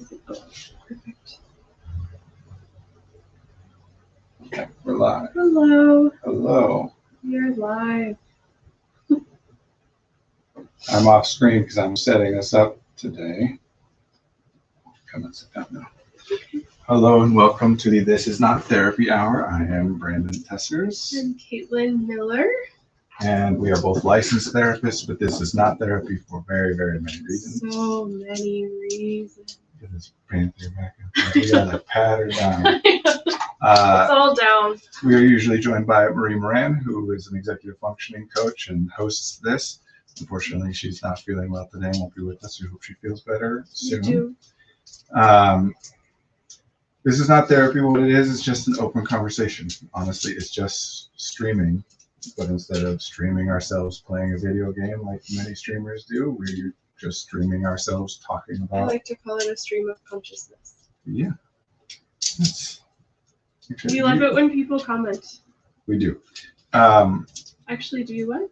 is it? Oh, perfect. Okay, we're live. Hello. Hello. You're live. I'm off screen because I'm setting us up today. Come and sit down now. Hello and welcome to the This Is Not Therapy Hour. I am Brandon Tessers. I'm Caitlin Miller. And we are both licensed therapists, but this is not therapy for very, very many reasons. So many reasons. Look at this panther back and forth. We gotta pat her down. It's all down. We are usually joined by Marie Moran, who is an executive functioning coach and hosts this. Unfortunately, she's not feeling well today and won't be with us. We hope she feels better soon. You This is not therapy. What it is just an open conversation. Honestly, it's just streaming. But instead of streaming ourselves playing a video game like many streamers do, we're just streaming ourselves talking I about. like to call it a stream of consciousness. Yeah. We love it when people comment. We do. Actually, do you what?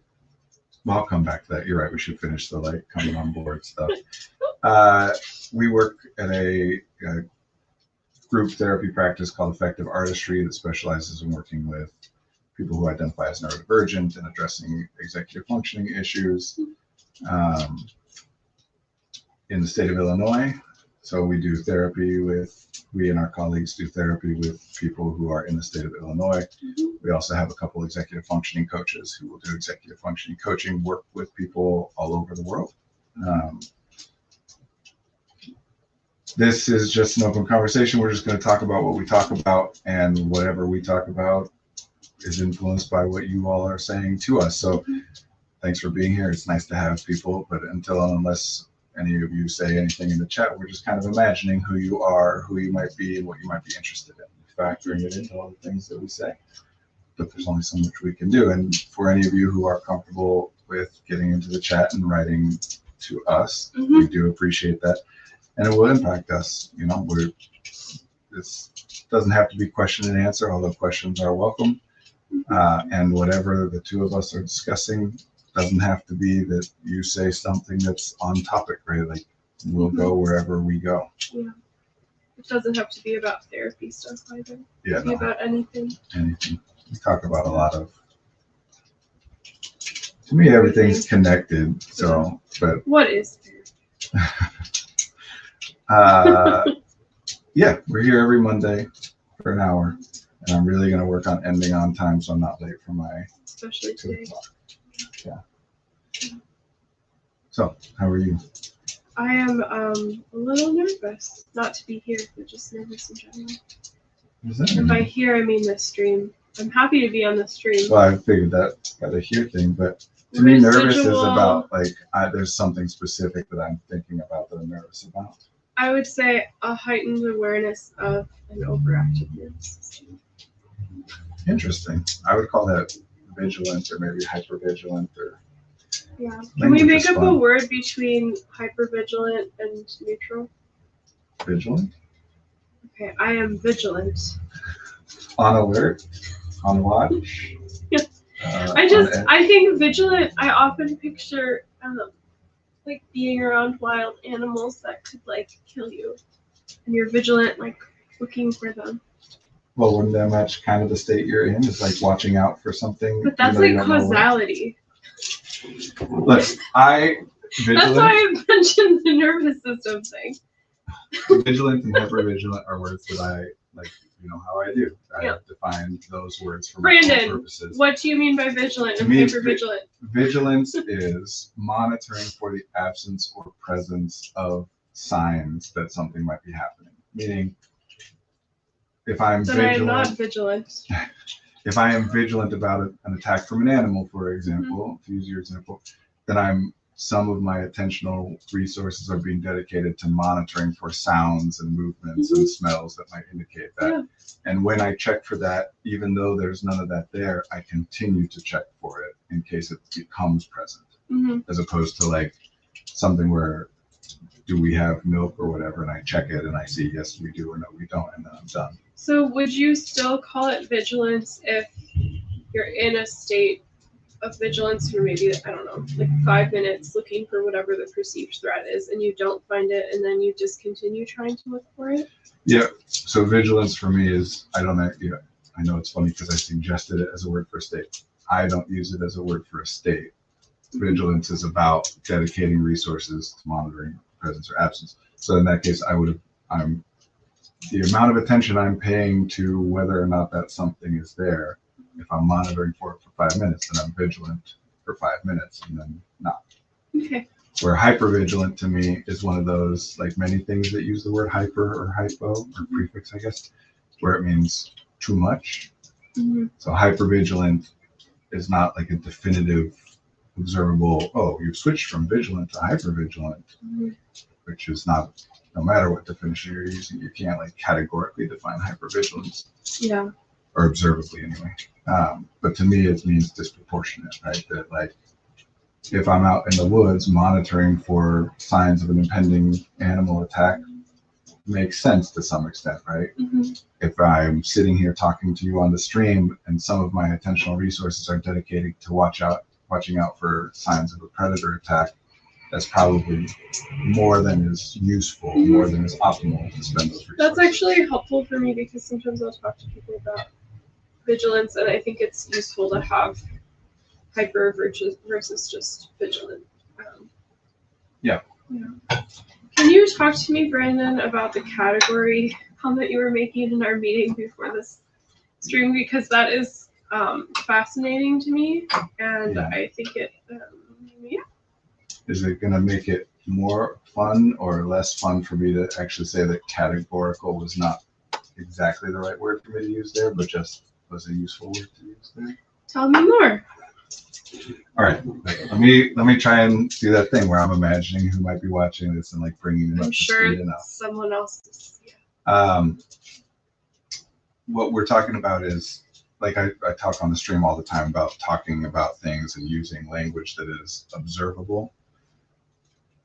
Well, I'll come back to that. You're right. We should finish the coming on board stuff. We work at a group therapy practice called Effective Artistry that specializes in working with people who identify as neurodivergent and addressing executive functioning issues in the state of Illinois. So we do therapy we and our colleagues do therapy with people who are in the state of Illinois. Mm-hmm. We also have a couple executive functioning coaches who will do executive functioning coaching work with people all over the world. This is just an open conversation. We're just going to talk about what we talk about, and whatever we talk about is influenced by what you all are saying to us. So thanks for being here. It's nice to have people, but unless any of you say anything in the chat, we're just kind of imagining who you are, who you might be, and what you might be interested in, factoring it into all the things that we say. But there's only so much we can do. And for any of you who are comfortable with getting into the chat and writing to us, we do appreciate that. And it will impact us. This doesn't have to be question and answer, although questions are welcome. And whatever the two of us are discussing doesn't have to be that you say something that's on topic, right? Like we'll go wherever we go. Yeah. It doesn't have to be about therapy stuff either. Yeah, It can be about anything. Anything. We talk about a lot of. To me, everything's connected. So, but what is therapy? Yeah, we're here every Monday for an hour, and I'm really going to work on ending on time so I'm not late for my. Especially 2 today. o'clock. Yeah. So, how are you? I am a little nervous not to be here, but just nervous in general. And by here, I mean this stream. I'm happy to be on the stream. Well, I figured that got a here thing, but to me, nervous is about there's something specific that I'm thinking about that I'm nervous about. I would say a heightened awareness of an overactive nervous system. Interesting. I would call that vigilant or maybe hypervigilant or. Yeah. Can we make up a word between hypervigilant and neutral? Vigilant? Okay, I am vigilant. On alert? On watch? I think vigilant, I often picture being around wild animals that could kill you. And you're vigilant, looking for them. Well, wouldn't that match kind of the state you're in? It's watching out for something. But that's causality. Look, that's why I mentioned the nervous system thing. Vigilant and hypervigilant are words that I like. You know how I do. I have defined those words for my purposes. What do you mean by vigilant and hypervigilant? Vigilance is monitoring for the absence or presence of signs that something might be happening. Meaning, if I'm vigilant, I am not vigilant. If I am vigilant about an attack from an animal, for example, to use your example, then some of my attentional resources are being dedicated to monitoring for sounds and movements and smells that might indicate that. Yeah. And when I check for that, even though there's none of that there, I continue to check for it in case it becomes present, as opposed to something where do we have milk or whatever, and I check it and I see yes we do or no we don't, and then I'm done. So would you still call it vigilance if you're in a state of vigilance for maybe, I don't know, like 5 minutes looking for whatever the perceived threat is, and you don't find it, and then you discontinue trying to look for it? Yeah. So vigilance for me is, I don't know, yeah, I know it's funny because I suggested it as a word for a state. I don't use it as a word for a state. Vigilance is about dedicating resources to monitoring presence or absence. So in that case, I'm the amount of attention I'm paying to whether or not that something is there. If I'm monitoring for it for 5 minutes, then I'm vigilant for 5 minutes and then not. Okay. Where hypervigilant to me is one of those, like many things that use the word hyper or hypo or prefix, I guess, where it means too much. Mm-hmm. So hypervigilant is not like a definitive, observable, oh, you've switched from vigilant to hypervigilant, which is not, no matter what definition you're using, you can't like categorically define hypervigilance. Yeah. Or observably anyway. But to me, it means disproportionate, right? That like, if I'm out in the woods monitoring for signs of an impending animal attack, makes sense to some extent, right? Mm-hmm. If I'm sitting here talking to you on the stream and some of my attentional resources are dedicated to watching out for signs of a predator attack, that's probably more than is useful, more than is optimal to spend those resources. That's actually helpful for me because sometimes I'll talk to people about vigilance, and I think it's useful to have hyper versus just vigilant. Yeah. Can you talk to me, Brandon, about the category comment you were making in our meeting before this stream? Because that is fascinating to me, and I think it, Is it going to make it more fun or less fun for me to actually say that categorical was not exactly the right word for me to use there, but just was a useful word to use there? Tell me more. All right, let me try and do that thing where I'm imagining who might be watching this and like bringing them up I'm to sure speed enough. someone else is. Yeah. What we're talking about is, like I talk on the stream all the time about talking about things and using language that is observable.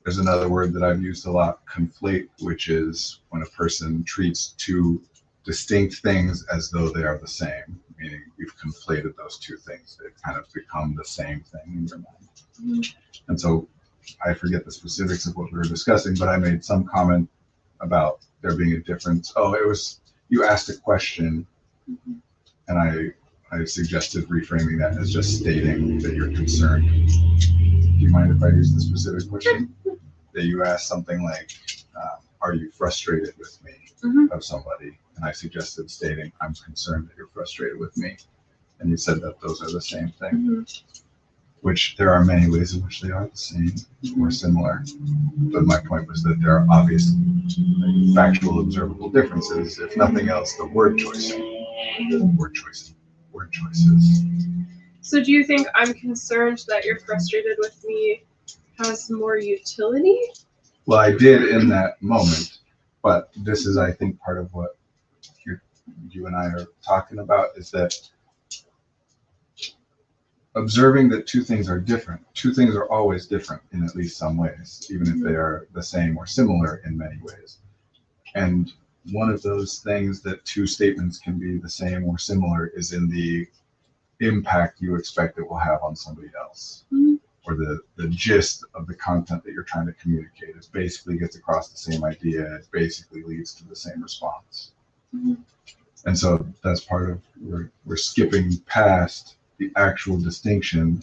There's another word that I've used a lot, conflate, which is when a person treats two distinct things as though they are the same, meaning you've conflated those two things. They've kind of become the same thing in your mind. Mm-hmm. And so I forget the specifics of what we were discussing, but I made some comment about there being a difference. Oh, it was, you asked a question, and I suggested reframing that as just stating that you're concerned. Do you mind if I use the specific question? That you asked something like, are you frustrated with me, of somebody? And I suggested stating, I'm concerned that you're frustrated with me. And you said that those are the same thing, which there are many ways in which they are the same or similar. But my point was that there are obvious factual observable differences, if nothing else, the word choices. So do you think I'm concerned that you're frustrated with me has more utility? Well, I did in that moment, but this is, I think, part of what you and I are talking about is that observing that two things are different. Two things are always different in at least some ways, even if they are the same or similar in many ways. And one of those things that two statements can be the same or similar is in the impact you expect it will have on somebody else. Or the gist of the content that you're trying to communicate. It basically gets across the same idea. It basically leads to the same response. And so that's part of, we're skipping past the actual distinction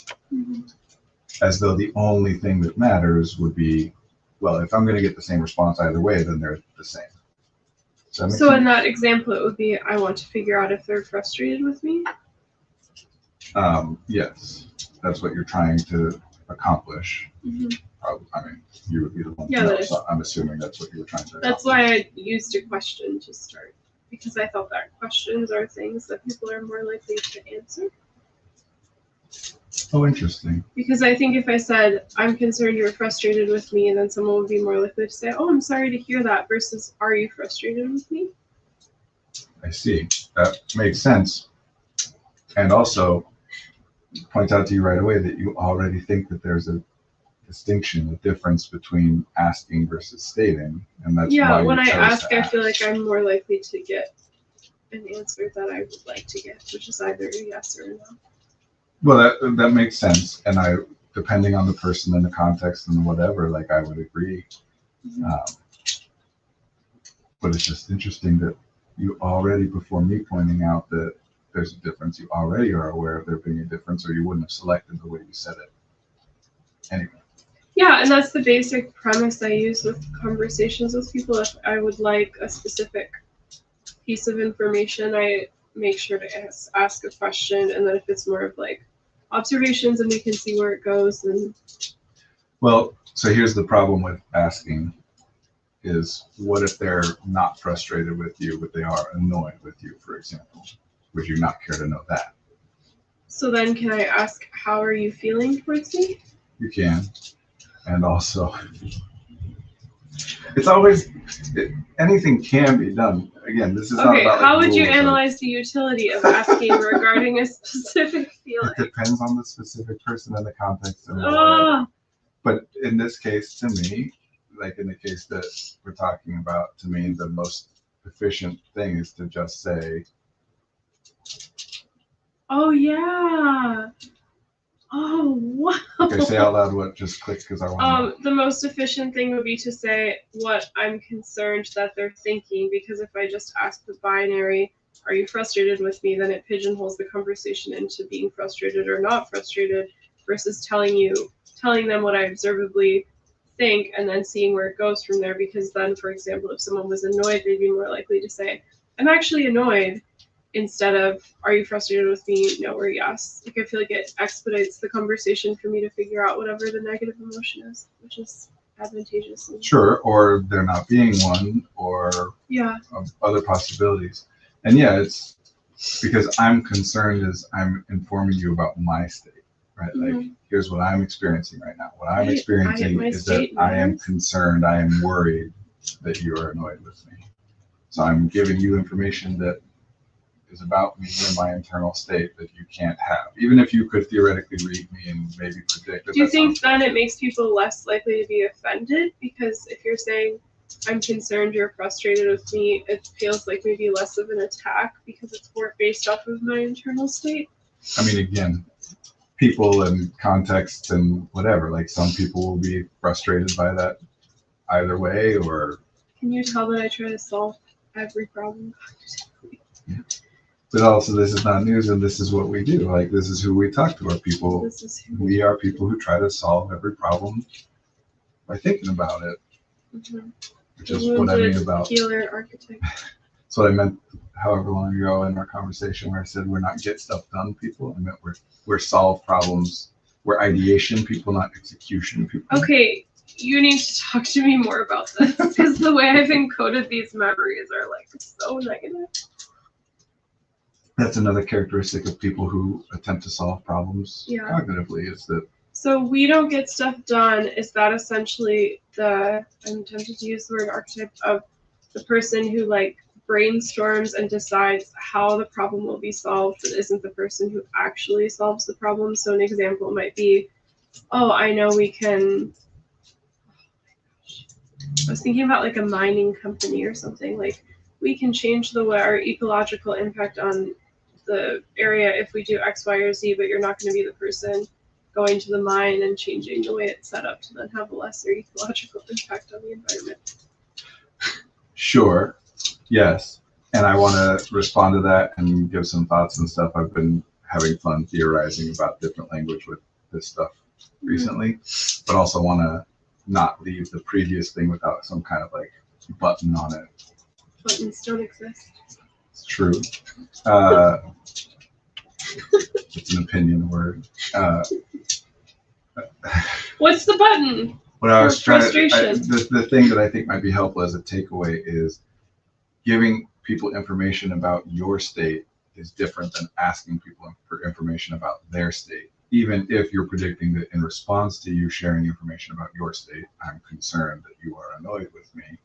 as though the only thing that matters would be, well, if I'm going to get the same response either way, then they're the same. So sense? In that example, it would be, I want to figure out if they're frustrated with me? Yes, that's what you're trying to accomplish. Probably, I mean, you would be the one to know, so I'm assuming that's what you were trying to accomplish. That's why I used a question to start, because I thought that questions are things that people are more likely to answer. Oh, interesting. Because I think if I said, I'm concerned you're frustrated with me, and then someone would be more likely to say, oh, I'm sorry to hear that, versus, are you frustrated with me? I see. That makes sense. And also, point out to you right away that you already think that there's a distinction, a difference between asking versus stating, and that's why you when I chose ask, to I feel like I'm more likely to get an answer that I would like to get, which is either a yes or a no. Well, that makes sense, and depending on the person and the context and whatever, like I would agree. Um, but it's just interesting that you already, before me pointing out that there's a difference, you already are aware of there being a difference, or you wouldn't have selected the way you said it. Anyway. Yeah, and that's the basic premise I use with conversations with people. If I would like a specific piece of information, I make sure to ask a question, and then if it's more of like observations and we can see where it goes, then. Well, so here's the problem with asking is, what if they're not frustrated with you, but they are annoyed with you, for example? Would you not care to know that? So then can I ask, how are you feeling towards me? You can. And also, it's always, anything can be done. Again, this is not about how like would you rules analyze the utility of asking regarding a specific feeling? It depends on the specific person and the context and whatever. But in this case, to me, like in the case that we're talking about, to me, the most efficient thing is to just say, oh yeah. Oh wow. Okay, say out loud what just clicked because I want the most efficient thing would be to say what I'm concerned that they're thinking, because if I just ask the binary, are you frustrated with me, then it pigeonholes the conversation into being frustrated or not frustrated, versus telling them what I observably think and then seeing where it goes from there. Because then, for example, if someone was annoyed, they'd be more likely to say, I'm actually annoyed, instead of, are you frustrated with me? No or yes. Like, I feel like it expedites the conversation for me to figure out whatever the negative emotion is, which is advantageous. Sure, or there not being one, or other possibilities. And yeah, it's because I'm concerned is I'm informing you about my state, right? Mm-hmm. Like, here's what I'm experiencing right now. What I'm experiencing is that I am concerned, I am worried that you are annoyed with me. So I'm giving you information that is about me and my internal state that you can't have, even if you could theoretically read me and maybe predict it. Do you think then it makes people less likely to be offended? Because if you're saying, I'm concerned you're frustrated with me, it feels like maybe less of an attack because it's more based off of my internal state. I mean, again, people and context and whatever, like some people will be frustrated by that either way, or. Can you tell that I try to solve every problem? Yeah. But also, this is not news, and this is what we do. Like, this is who we talk to. Our people. We are people who try to solve every problem by thinking about it, which is what I mean about healer archetype. That's what I meant. However long ago in our conversation, where I said we're not get stuff done people, I meant we're solve problems. We're ideation people, not execution people. Okay, you need to talk to me more about this because the way I've encoded these memories are like so negative. That's another characteristic of people who attempt to solve problems cognitively, is that. So we don't get stuff done. Is that essentially I'm tempted to use the word archetype of the person who like brainstorms and decides how the problem will be solved, but isn't the person who actually solves the problem? So an example might be, oh, I know we can. I was thinking about like a mining company or something. Like, we can change our ecological impact on the area if we do X, Y, or Z, but you're not going to be the person going to the mine and changing the way it's set up to then have a lesser ecological impact on the environment. Sure. Yes. And I want to respond to that and give some thoughts and stuff. I've been having fun theorizing about different language with this stuff recently, but also want to not leave the previous thing without some kind of like button on it. Buttons don't exist. It's true. It's an opinion word. What's the button? What I was trying the thing that I think might be helpful as a takeaway is giving people information about your state is different than asking people for information about their state. Even if you're predicting that in response to you sharing information about your state, I'm concerned that you are annoyed with me,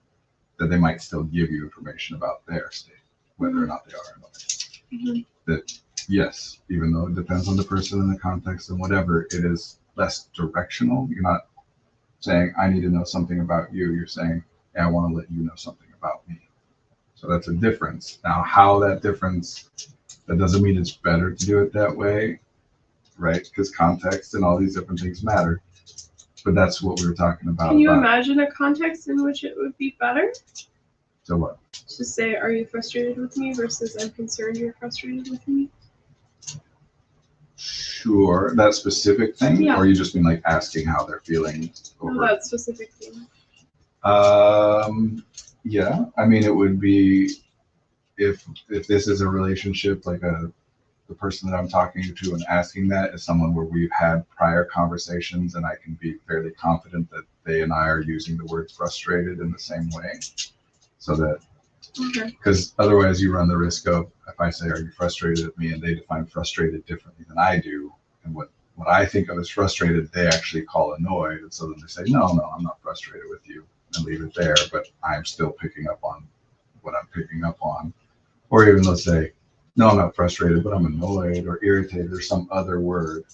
that they might still give you information about their state, whether or not they are annoyed. That, yes, even though it depends on the person and the context and whatever, it is less directional. You're not saying, I need to know something about you. You're saying, hey, I want to let you know something about me. So that's a difference. Now, how that difference, that doesn't mean it's better to do it that way. right? Because context and all these different things matter. But that's what we were talking about. Can you imagine a context in which it would be better? So what? To say, are you frustrated with me versus I'm concerned you're frustrated with me? Sure, that specific thing? Yeah. Or you just mean like asking how they're feeling over? No, that specific thing. Yeah, I mean, it would be if this is a relationship, like the person that I'm talking to and asking that is someone where we've had prior conversations and I can be fairly confident that they and I are using the word frustrated in the same way. So that, because otherwise you run the risk of, if I say, are you frustrated at me? And they define frustrated differently than I do. And what I think of as frustrated, they actually call annoyed. And so then they say, no, I'm not frustrated with you, and leave it there. But I'm still picking up on what I'm picking up on. Or even let's say, no, I'm not frustrated, but I'm annoyed or irritated or some other word.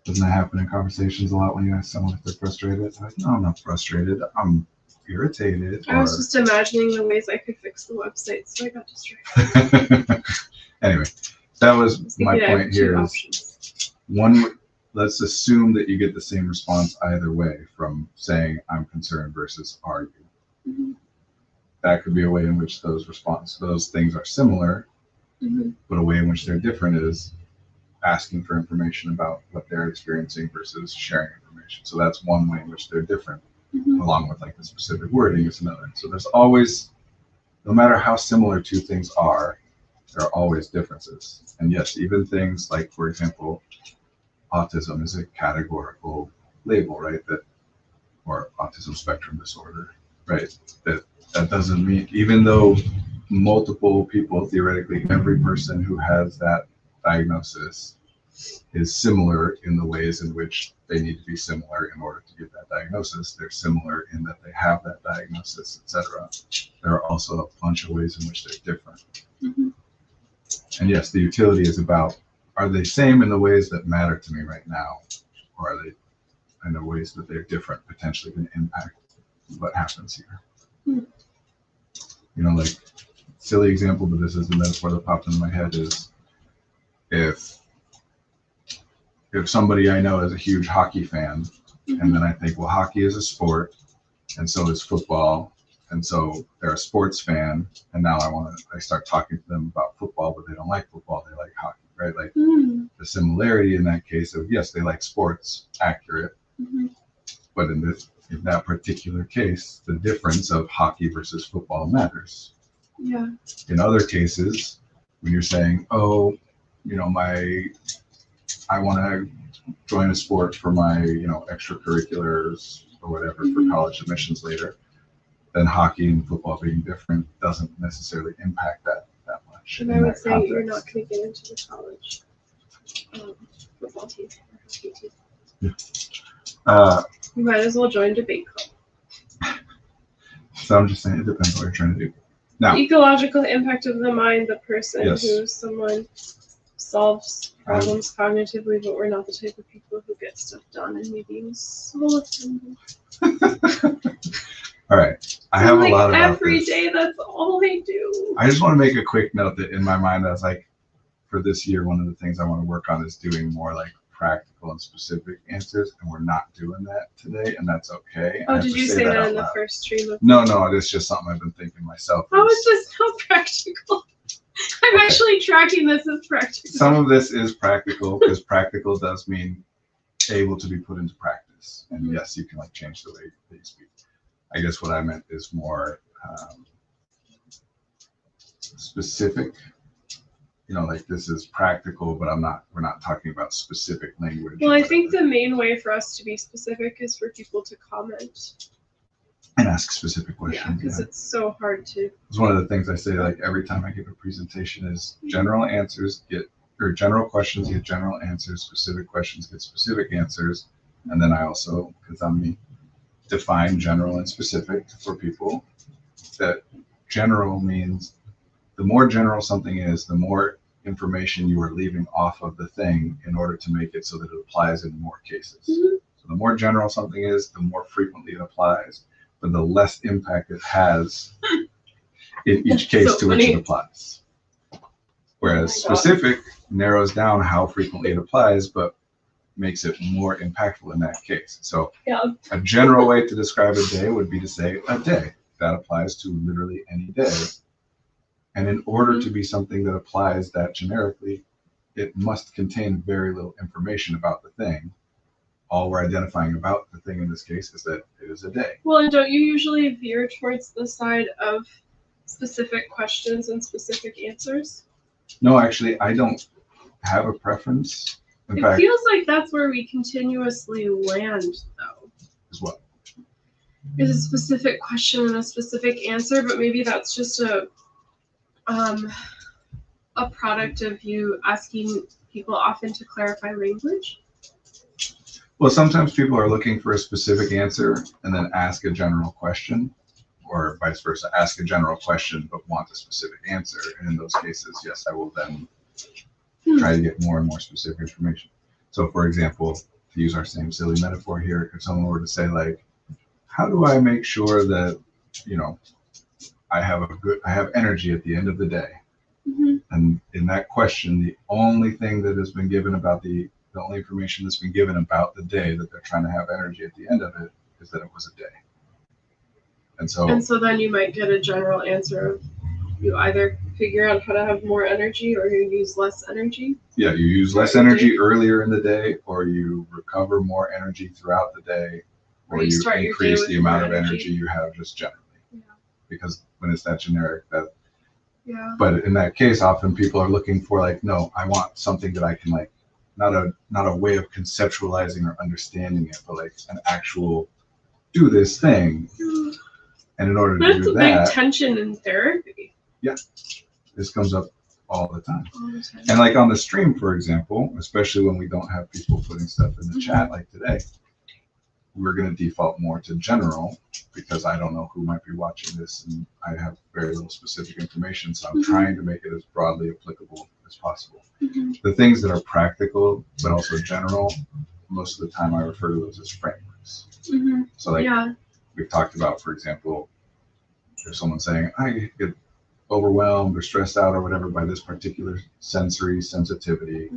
Doesn't that happen in conversations a lot when you ask someone if they're frustrated? It's like, no, I'm not frustrated. I'm irritated. I was just imagining the ways I could fix the website, so I got distracted. Anyway, that was my point here. One, let's assume that you get the same response either way from saying I'm concerned versus are you. Mm-hmm. That could be a way in which those things are similar, but a way in which they're different is asking for information about what they're experiencing versus sharing information. So that's one way in which they're different, along with like the specific wording is another. So there's always, no matter how similar two things are, there are always differences. And yes, even things like, for example, autism is a categorical label, right? Or autism spectrum disorder, right? That doesn't mean, even though multiple people, theoretically every person who has that diagnosis is similar in the ways in which they need to be similar in order to get that diagnosis. They're similar in that they have that diagnosis, etc. There are also a bunch of ways in which they're different. And yes, the utility is about, are they same in the ways that matter to me right now? Or are they in the ways that they're different, potentially going to impact what happens here? You know, like, silly example, but this is the metaphor that popped into my head is if somebody I know is a huge hockey fan, and then I think, well, hockey is a sport, and so is football, and so they're a sports fan, and now I start talking to them about football, but they don't like football, they like hockey, right? Like the similarity in that case of, yes, they like sports, accurate, but in that particular case, the difference of hockey versus football matters. Yeah. In other cases, when you're saying, oh, you know, I want to join a sport for my, you know, extracurriculars or whatever for college admissions later, then hockey and football being different doesn't necessarily impact that much. And I would say context. You're not going to get into the college football team or hockey team. Yeah. You might as well join debate club. So I'm just saying it depends what you're trying to do. Now, the ecological impact of the mind, the person yes. who someone solves problems cognitively, but we're not the type of people who get stuff done and me being so offended. All right. I have like a lot of every day, that's all I do. I just want to make a quick note that in my mind, I was like, for this year, one of the things I want to work on is doing more like practical and specific answers, and we're not doing that today, and that's okay. Oh, did you say that in the first stream? No, it's just something I've been thinking myself. How is this not practical? I'm actually tracking this as practical. Some of this is practical because practical does mean able to be put into practice, and yes, you can like change the way that you speak. I guess what I meant is more specific. You know, like this is practical, but we're not talking about specific language. Well, I think the main way for us to be specific is for people to comment. And ask specific questions. Yeah, because it's so hard to. It's one of the things I say, like every time I give a presentation is general questions get general answers, specific questions get specific answers. And then I also, because I'm me, define general and specific for people. That general means the more general something is, the more information you are leaving off of the thing in order to make it so that it applies in more cases. So the more general something is, the more frequently it applies, but the less impact it has in each case to which it applies. Whereas specific narrows down how frequently it applies, but makes it more impactful in that case. So Yeah. a general way to describe a day would be to say a day. That applies to literally any day. And in order to be something that applies that generically, it must contain very little information about the thing. All we're identifying about the thing in this case is that it is a day. Well, and don't you usually veer towards the side of specific questions and specific answers? No, actually, I don't have a preference. In It fact, feels like that's where we continuously land, though. is what? Is a specific question and a specific answer, but maybe that's just a product of you asking people often to clarify language. Well, sometimes people are looking for a specific answer and then ask a general question, or vice versa, ask a general question but want a specific answer. And in those cases, yes, I will then try to get more and more specific information. So for example, to use our same silly metaphor here, if someone were to say like, how do I make sure that, you know, I have energy at the end of the day? Mm-hmm. And in that question, the only thing that has been given about the only information that's been given about the day that they're trying to have energy at the end of it is that it was a day. And so then you might get a general answer of you either figure out how to have more energy or you use less energy. Yeah, you use less energy earlier in the day, or you recover more energy throughout the day, or you increase the amount of energy you have just generally. Yeah. Because when it's that generic, that. Yeah. But in that case, often people are looking for like, no, I want something that I can like, not a way of conceptualizing or understanding it, but like an actual do this thing. And in order to do that, that's a big tension in therapy. Yeah, this comes up all the time. All the time. And like on the stream, for example, especially when we don't have people putting stuff in the chat like today, we're going to default more to general because I don't know who might be watching this and I have very little specific information. So I'm trying to make it as broadly applicable as possible. The things that are practical, but also general, most of the time I refer to those as frameworks. So like we've talked about, for example, if someone's saying, I get overwhelmed or stressed out or whatever by this particular sensory sensitivity,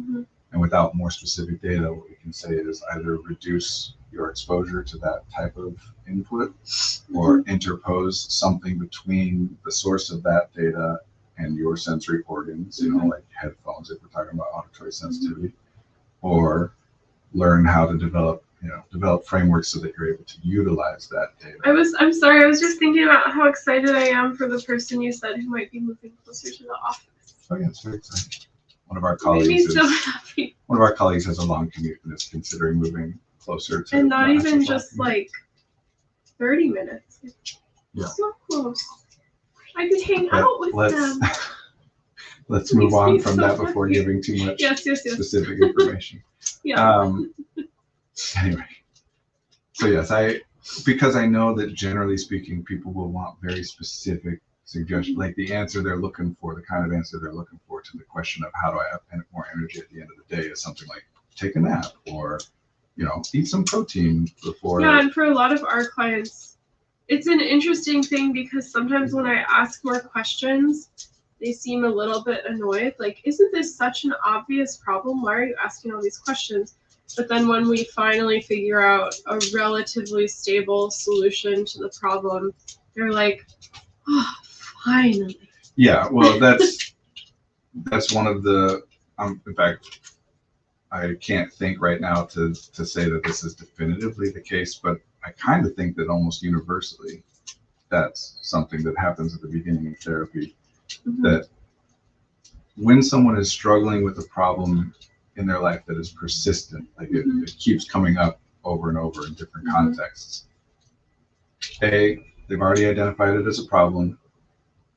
and without more specific data, what we can say is either reduce your exposure to that type of input or interpose something between the source of that data and your sensory organs, you know, like headphones, if we're talking about auditory sensitivity, or learn how to develop frameworks so that you're able to utilize that data. I'm sorry, I was just thinking about how excited I am for the person you said who might be moving closer to the office. Oh yeah, it's very exciting. One of our colleagues has a long commute and is considering moving closer to. And not even just like 30 minutes. Yeah. So close. I could hang out with them. Let's move on from that before giving too much specific information. Anyway, so yes, because I know that generally speaking, people will want very specific suggestions, like the answer they're looking for, the kind of answer they're looking for to the question of how do I have more energy at the end of the day is something like take a nap or, you know, eat some protein before. Yeah, and for a lot of our clients, it's an interesting thing because sometimes when I ask more questions, they seem a little bit annoyed. Like, isn't this such an obvious problem? Why are you asking all these questions? But then when we finally figure out a relatively stable solution to the problem, they're like, oh, finally. Yeah, well, that's one of the, in fact, I can't think right now to say that this is definitively the case, but I kind of think that almost universally that's something that happens at the beginning of therapy, that when someone is struggling with a problem in their life that is persistent, like it keeps coming up over and over in different contexts. A, they've already identified it as a problem,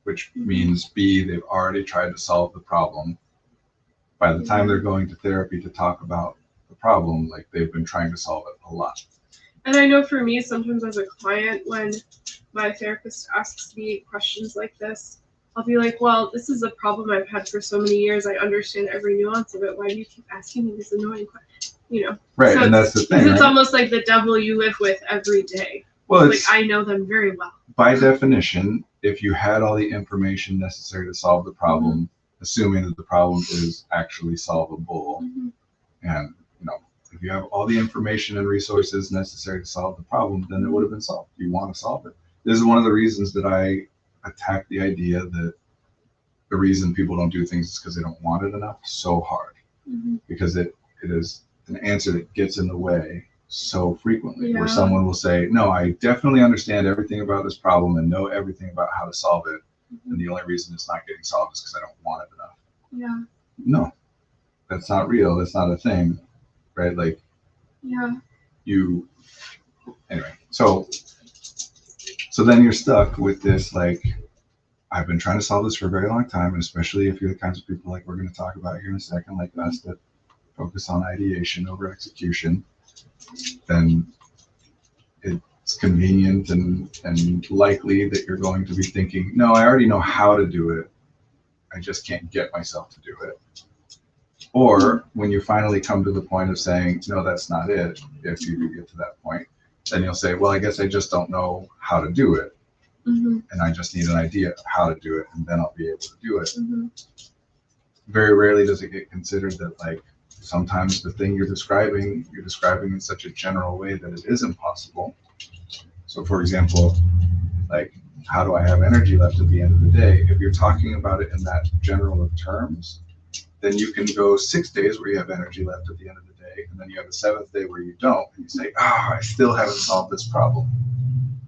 which means B, they've already tried to solve the problem. By the time they're going to therapy to talk about the problem, like they've been trying to solve it a lot. And I know for me, sometimes as a client, when my therapist asks me questions like this, I'll be like, well, this is a problem I've had for so many years. I understand every nuance of it. Why do you keep asking me these annoying questions? You know? Right, so and that's the thing. It's almost like the devil you live with every day. Well, like I know them very well. By definition, if you had all the information necessary to solve the problem assuming that the problem is actually solvable. And, you know, if you have all the information and resources necessary to solve the problem, then it would have been solved. You want to solve it. This is one of the reasons that I attack the idea that the reason people don't do things is because they don't want it enough so hard. Because it is an answer that gets in the way so frequently, where someone will say, no, I definitely understand everything about this problem and know everything about how to solve it. And the only reason it's not getting solved is because I don't want it enough. No, that's not real. That's not a thing, right? Like, anyway, so then you're stuck with this, like, I've been trying to solve this for a very long time, and especially if you're the kinds of people like we're going to talk about here in a second, like us, that focus on ideation over execution, then it's convenient and likely that you're going to be thinking, no, I already know how to do it. I just can't get myself to do it. Or when you finally come to the point of saying, no, that's not it, if you do get to that point, then you'll say, well, I guess I just don't know how to do it. And I just need an idea of how to do it, and then I'll be able to do it. Very rarely does it get considered that, like, sometimes the thing you're describing in such a general way that it is impossible. So for example, like, how do I have energy left at the end of the day? If you're talking about it in that general of terms, then you can go 6 days where you have energy left at the end of the day, and then you have a 7th day where you don't, and you say, I still haven't solved this problem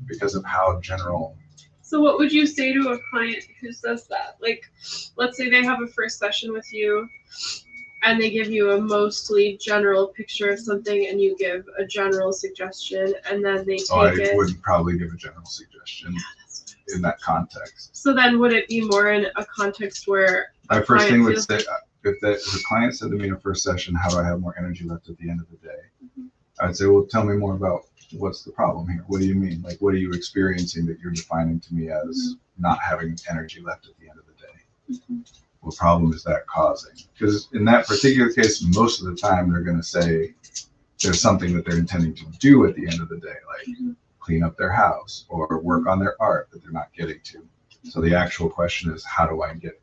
because of how general. So what would you say to a client who says that? Like, let's say they have a first session with you and they give you a mostly general picture of something, and you give a general suggestion, and then they take it. I wouldn't probably give a general suggestion in that context. So then would it be more in a context where my first thing would say, if the client said to me in a first session, how do I have more energy left at the end of the day? I'd say, well, tell me more about what's the problem here. What do you mean? Like, what are you experiencing that you're defining to me as not having energy left at the end of the day? What problem is that causing? Because in that particular case, most of the time they're going to say there's something that they're intending to do at the end of the day, like clean up their house or work on their art that they're not getting to. So the actual question is, how do I get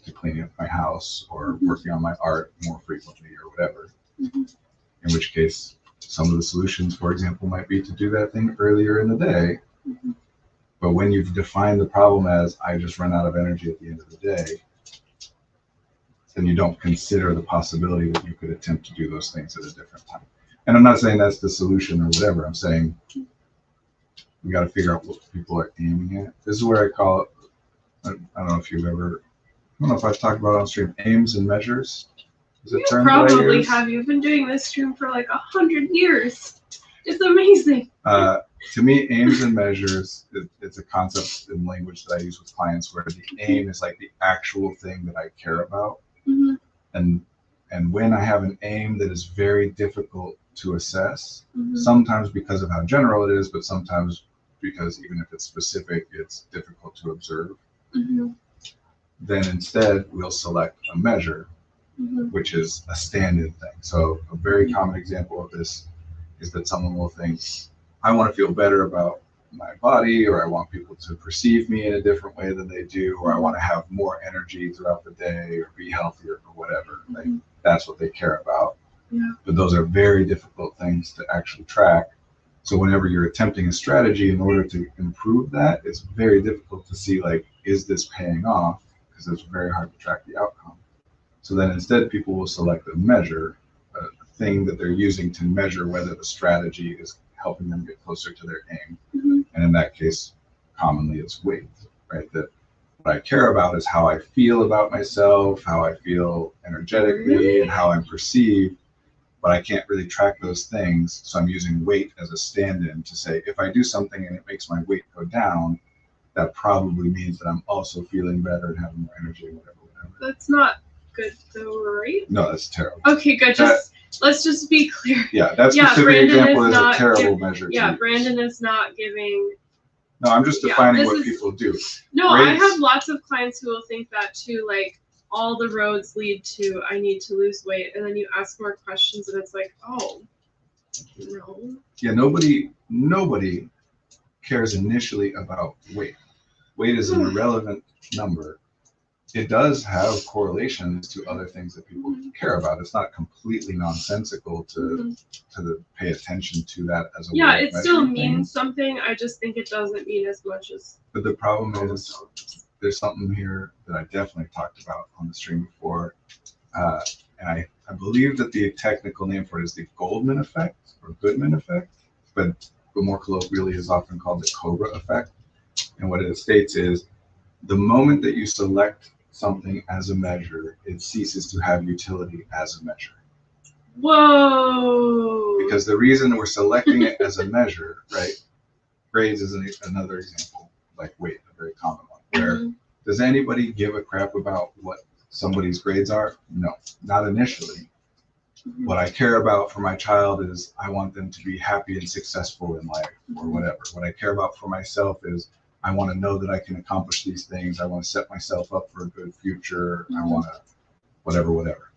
to cleaning up my house or working on my art more frequently or whatever? In which case, some of the solutions, for example, might be to do that thing earlier in the day. But when you've defined the problem as, I just run out of energy at the end of the day, then you don't consider the possibility that you could attempt to do those things at a different time. And I'm not saying that's the solution or whatever. I'm saying we got to figure out what people are aiming at. This is where I call it, I don't know if you've ever, I don't know if I've talked about on stream, aims and measures. You probably have. You've been doing this stream for like 100 years. It's amazing. To me, aims and measures, it's a concept in language that I use with clients where the aim is like the actual thing that I care about. And when I have an aim that is very difficult to assess, sometimes because of how general it is, but sometimes because even if it's specific, it's difficult to observe, then instead we'll select a measure, which is a stand-in thing. So a very common example of this is that someone will think, I want to feel better about my body, or I want people to perceive me in a different way than they do, or I want to have more energy throughout the day, or be healthier, or whatever. Like, that's what they care about. But those are very difficult things to actually track. So whenever you're attempting a strategy in order to improve that, it's very difficult to see, like, is this paying off? Because it's very hard to track the outcome. So then instead people will select a measure, a thing that they're using to measure whether the strategy is helping them get closer to their aim. And in that case, commonly it's weight, right? That what I care about is how I feel about myself, how I feel energetically, and how I'm perceived, but I can't really track those things. So I'm using weight as a stand-in to say, if I do something and it makes my weight go down, that probably means that I'm also feeling better and having more energy and whatever. That's not good though, right? No, that's terrible. Okay, good. Let's just be clear. Yeah, that specific example is a terrible measure. Yeah, Brandon is not giving. No, I'm just defining what people do. No, I have lots of clients who will think that too, like, all the roads lead to I need to lose weight, and then you ask more questions and it's like, oh, no. Yeah, nobody cares initially about weight. Weight is an irrelevant number it does have correlations to other things that people care about. It's not completely nonsensical to pay attention to that as a Yeah, way of it still measuring means things. something. I just think it doesn't mean as much as But the problem almost is, all others. there's something here that I definitely talked about on the stream before. And I believe that the technical name for it is the Goldman effect or Goodman effect, but more colloquially is often called the Cobra effect. And what it states is the moment that you select something as a measure, it ceases to have utility as a measure. Whoa! Because the reason we're selecting it as a measure, right? Grades is another example, like weight, a very common one, where does anybody give a crap about what somebody's grades are? No, not initially. What I care about for my child is I want them to be happy and successful in life or whatever. What I care about for myself is I want to know that I can accomplish these things. I want to set myself up for a good future. I want to whatever.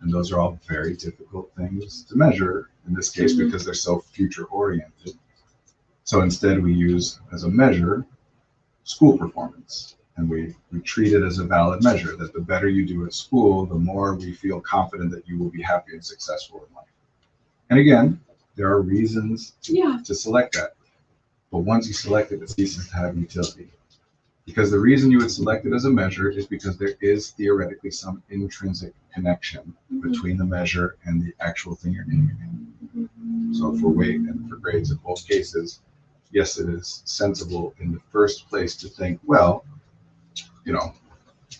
And those are all very difficult things to measure in this case because they're so future oriented. So instead we use as a measure school performance. And we treat it as a valid measure that the better you do at school, the more we feel confident that you will be happy and successful in life. And again, there are reasons to select that. But once you select it, it ceases to have utility. Because the reason you would select it as a measure is because there is theoretically some intrinsic connection between the measure and the actual thing you're aiming at. So for weight and for grades in both cases, yes, it is sensible in the first place to think, well,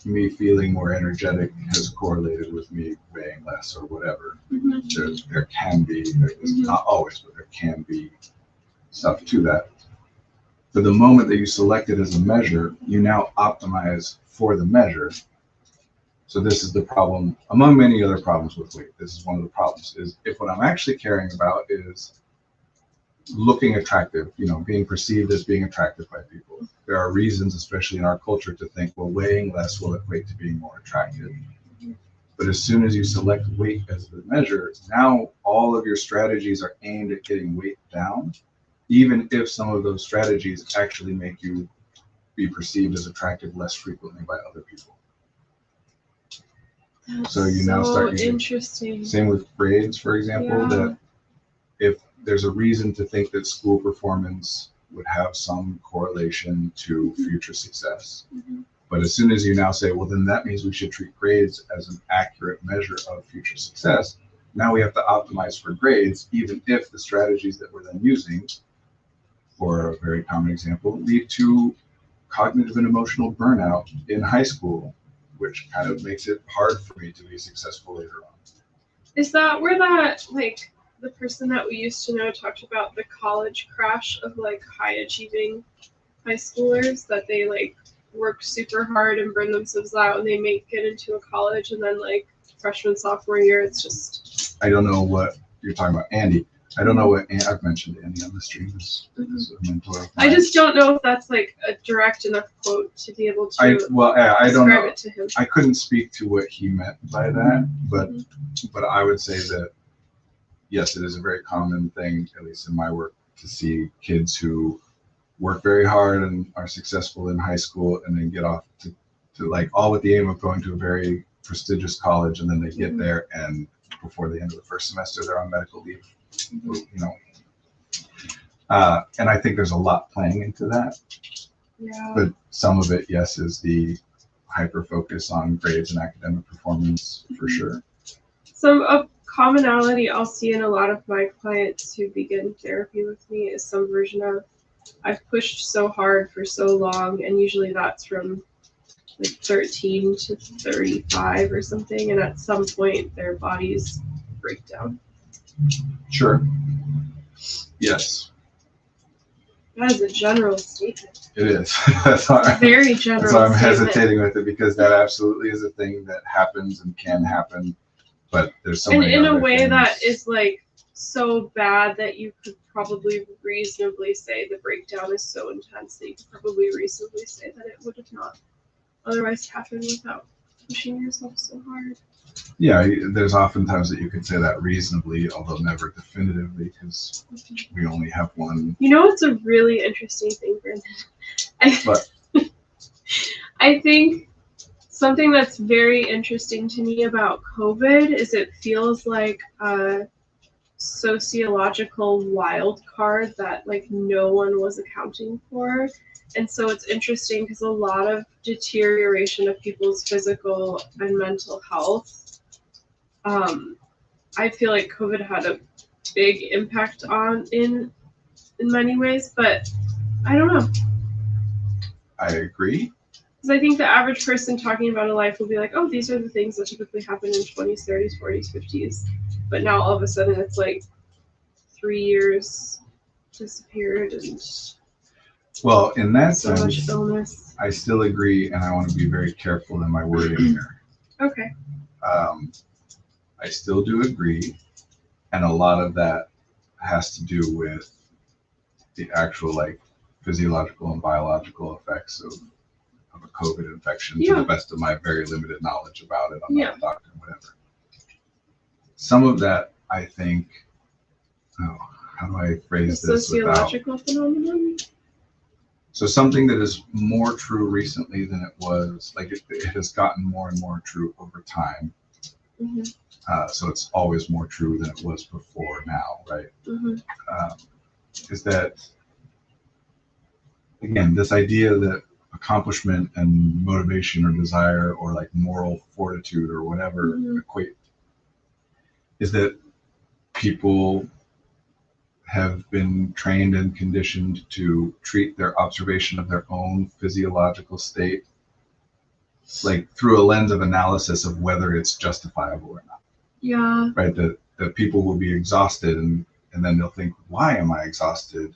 me feeling more energetic has correlated with me weighing less or whatever. There can be, not always, but there can be stuff to that. But the moment that you select it as a measure, you now optimize for the measure. So this is the problem, among many other problems with weight. This is one of the problems, is if what I'm actually caring about is looking attractive, being perceived as being attractive by people. There are reasons, especially in our culture, to think, well, weighing less will equate to being more attractive. But as soon as you select weight as the measure, now all of your strategies are aimed at getting weight down, even if some of those strategies actually make you be perceived as attractive less frequently by other people. So you now start using, interesting. Same with grades, for example, that if there's a reason to think that school performance would have some correlation to future success. But as soon as you now say, well, then that means we should treat grades as an accurate measure of future success, now we have to optimize for grades, even if the strategies that we're then using, for a very common example, lead to cognitive and emotional burnout in high school, which kind of makes it hard for me to be successful later on. Is that where that, the person that we used to know talked about the college crash of high achieving high schoolers, that they work super hard and burn themselves out and they make it into a college and then freshman, sophomore year, it's just. I don't know what you're talking about, Andy. I don't know what I've mentioned Andy on the stream as a mentor. I just don't know if that's a direct enough quote to be able to I don't know. it to him. I couldn't speak to what he meant by that, but I would say that yes, it is a very common thing, at least in my work, to see kids who work very hard and are successful in high school and then get off to all with the aim of going to a very prestigious college, and then they get there and before the end of the first semester they're on medical leave. And I think there's a lot playing into that. But some of it, yes, is the hyper focus on grades and academic performance for sure. A commonality I'll see in a lot of my clients who begin therapy with me is some version of, I've pushed so hard for so long, and usually that's from 13 to 35 or something, and at some point their bodies break down. Sure. Yes. That is a general statement. It is. That's why very general. That's why I'm hesitating with it, because that absolutely is a thing that happens and can happen. But there's so many. And in a way that is so bad that you could probably reasonably say the breakdown is so intense that you could probably reasonably say that it would have not otherwise happened without pushing yourself so hard. Yeah, there's often times that you could say that reasonably, although never definitively, because we only have one. It's a really interesting thing, Brandon. I think something that's very interesting to me about COVID is it feels like a sociological wild card that like no one was accounting for. And so it's interesting because a lot of deterioration of people's physical and mental health, I feel like COVID had a big impact on in many ways, but I don't know. I agree. Because I think the average person talking about a life will be like, oh, these are the things that typically happen in 20s, 30s, 40s, 50s. But now all of a sudden it's like 3 years disappeared and well, in that so much sense, illness. I still agree, and I want to be very careful in my wording here. Okay. I still do agree, and a lot of that has to do with the actual like physiological and biological effects of a COVID infection, to the best of my very limited knowledge about it. I'm not a doctor, whatever. Some of that, I think, how do I phrase this? Sociological phenomenon? So something that is more true recently than it was, like it has gotten more and more true over time. Mm-hmm. So it's always more true than it was before now, right? Mm-hmm. Is that, again, this idea that accomplishment and motivation or desire or like moral fortitude or whatever equate, is that people have been trained and conditioned to treat their observation of their own physiological state like through a lens of analysis of whether it's justifiable or not. Yeah. Right. That people will be exhausted and then they'll think, why am I exhausted?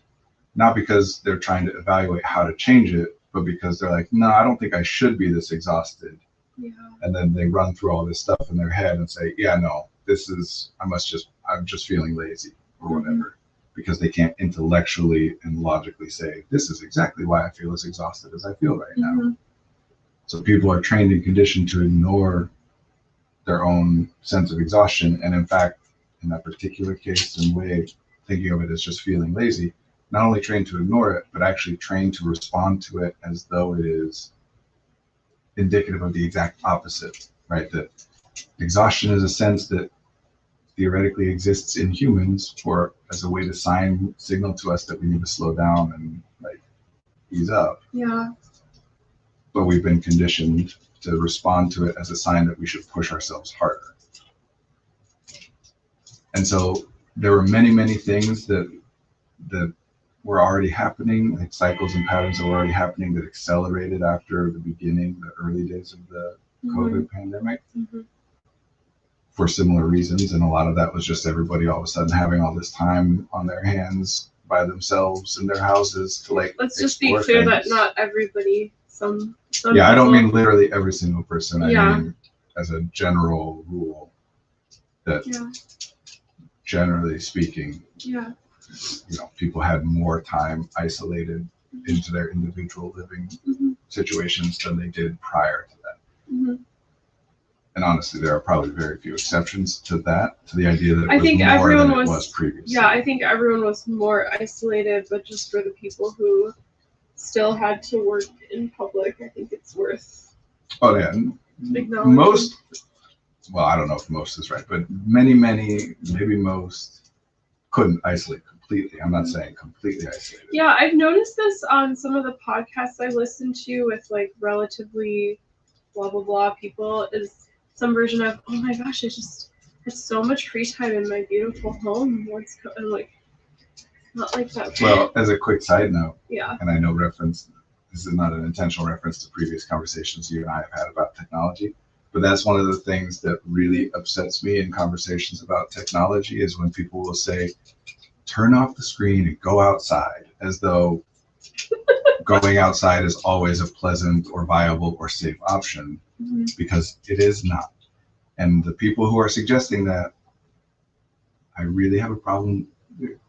Not because they're trying to evaluate how to change it, but because they're like, no, I don't think I should be this exhausted. Yeah. And then they run through all this stuff in their head and say, yeah, no, I'm just feeling lazy or whatever, because they can't intellectually and logically say, this is exactly why I feel as exhausted as I feel right now. So people are trained and conditioned to ignore their own sense of exhaustion. And in fact, in that particular case and way, thinking of it as just feeling lazy, not only trained to ignore it, but actually trained to respond to it as though it is indicative of the exact opposite, right? That exhaustion is a sense that theoretically exists in humans for as a way to signal to us that we need to slow down and like ease up. Yeah. But we've been conditioned to respond to it as a sign that we should push ourselves harder. And so there were many, many things that were already happening, like cycles and patterns that were already happening that accelerated after the early days of the COVID pandemic for similar reasons. And a lot of that was just everybody all of a sudden having all this time on their hands by themselves in their houses to like. Let's just be clear that not everybody, some yeah, people. I don't mean literally every single person. I Yeah. mean as a general rule that generally speaking, yeah, people had more time isolated into their individual living situations than they did prior to that. And honestly, there are probably very few exceptions to that, to the idea that it was more than it was previously. Yeah, I think everyone was more isolated, but just for the people who still had to work in public, I think it's worth acknowledging. Well, I don't know if most is right, but many, maybe most couldn't isolate completely. I'm not saying completely isolated. Yeah, I've noticed this on some of the podcasts I listen to with like relatively blah, blah, blah people is some version of, oh my gosh, I just had so much free time in my beautiful home. I'm like, not like that. Well, as a quick side note, yeah, and I know this is not an intentional reference to previous conversations you and I have had about technology, but that's one of the things that really upsets me in conversations about technology is when people will say, turn off the screen and go outside, as though going outside is always a pleasant or viable or safe option, because it is not. And the people who are suggesting that, I really have a problem,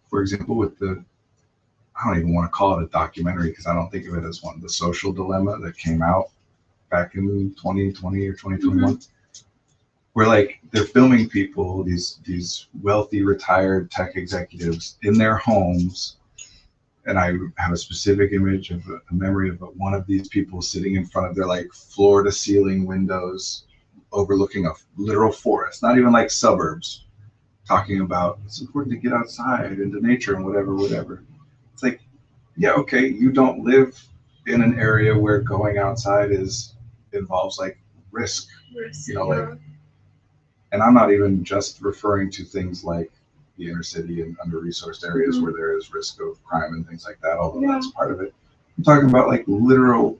for example, with I don't even want to call it a documentary because I don't think of it as one, The Social Dilemma that came out back in 2020 or 2021, where like they're filming people, these wealthy retired tech executives in their homes, and I have a specific image of a memory of one of these people sitting in front of their like floor to ceiling windows overlooking a literal forest, not even like suburbs, talking about it's important to get outside into nature and whatever. It's like, yeah, okay, you don't live in an area where going outside involves like risk, like, and I'm not even just referring to things like the inner city and under-resourced areas where there is risk of crime and things like that, although that's part of it. I'm talking about like literal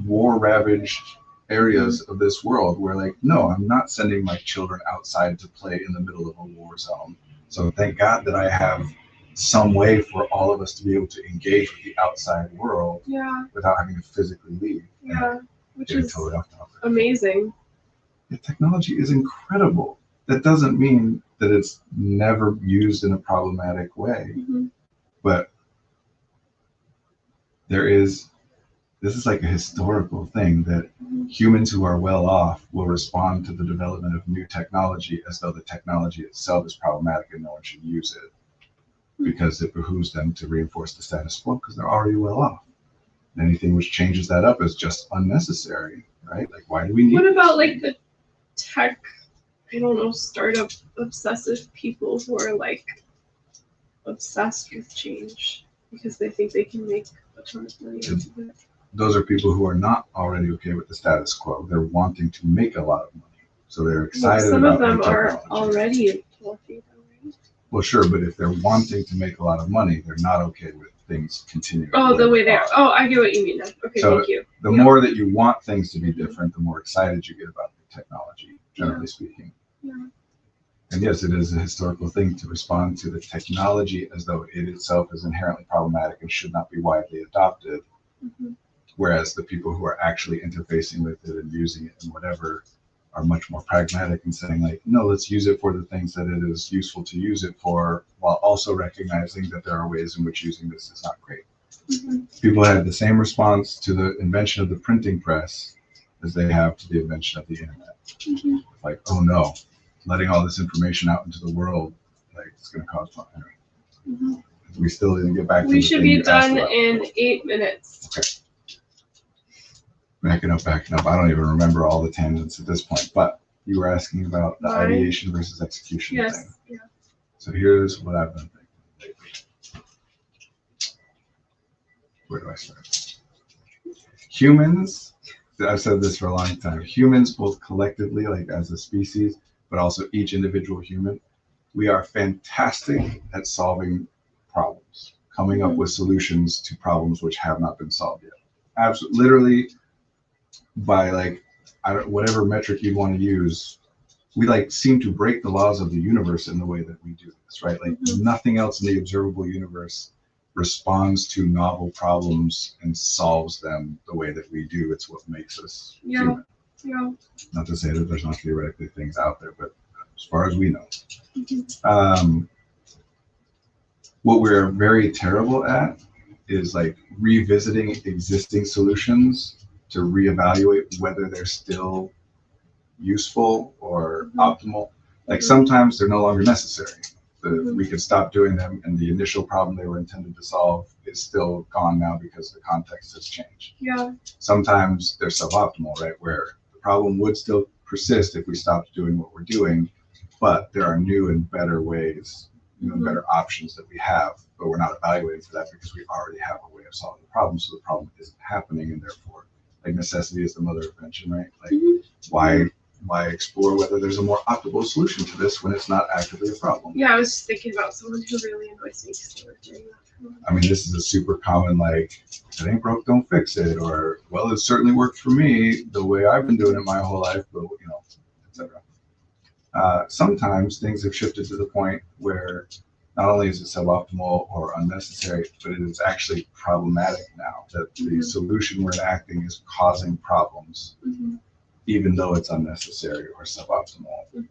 war-ravaged areas of this world where like, no, I'm not sending my children outside to play in the middle of a war zone. So thank God that I have some way for all of us to be able to engage with the outside world without having to physically leave. Which is totally off topic. Amazing. The technology is incredible. That doesn't mean that it's never used in a problematic way, but this is like a historical thing that humans who are well off will respond to the development of new technology as though the technology itself is problematic and no one should use it because it behooves them to reinforce the status quo because they're already well off. Anything which changes that up is just unnecessary, right? Like, why do we need? What about like the tech, I don't know, startup obsessive people who are like obsessed with change because they think they can make a ton of money out of it? Those are people who are not already okay with the status quo. They're wanting to make a lot of money, so they're excited. Some about of them the are already wealthy, right? Well, sure, but if they're wanting to make a lot of money, they're not okay with things continuing. Oh, the way they are. Oh, I get what you mean now. Okay, so thank you. The more that you want things to be different, the more excited you get about the technology, generally speaking. And yes, it is a historical thing to respond to the technology as though it itself is inherently problematic and should not be widely adopted. Whereas the people who are actually interfacing with it and using it and whatever are much more pragmatic and saying like, no, let's use it for the things that it is useful to use it for, while also recognizing that there are ways in which using this is not great. People had the same response to the invention of the printing press as they have to the invention of the internet. Like, oh no, letting all this information out into the world, like, it's going to cause fun. We still didn't get back to we should be done in 8 minutes. Okay. Backing up. I don't even remember all the tangents at this point, but you were asking about the ideation versus execution thing. Yeah. So here's what I've been thinking lately. Where do I start? Humans, I've said this for a long time, humans both collectively, like as a species, but also each individual human, we are fantastic at solving problems, coming up with solutions to problems which have not been solved yet. Absolutely, literally, by like whatever metric you want to use, we like seem to break the laws of the universe in the way that we do this, right? Like nothing else in the observable universe responds to novel problems and solves them the way that we do. It's what makes us human. Not to say that there's not theoretically things out there, but as far as we know, what we're very terrible at is like revisiting existing solutions to reevaluate whether they're still useful or optimal. Like sometimes they're no longer necessary. We could stop doing them and the initial problem they were intended to solve is still gone now because the context has changed. Sometimes they're suboptimal, right? Where the problem would still persist if we stopped doing what we're doing, but there are new and better ways, better options that we have, but we're not evaluating for that because we already have a way of solving the problem. So the problem isn't happening, and therefore, like, necessity is the mother of invention, right? Like, why explore whether there's a more optimal solution to this when it's not actively a problem? Yeah, I was just thinking about someone who really annoys me because they were doing that. I mean, this is a super common, like, if it ain't broke, don't fix it, or, well, it certainly worked for me the way I've been doing it my whole life, but, etc. Sometimes things have shifted to the point where not only is it suboptimal or unnecessary, but it is actually problematic now that the solution we're enacting is causing problems, even though it's unnecessary or suboptimal.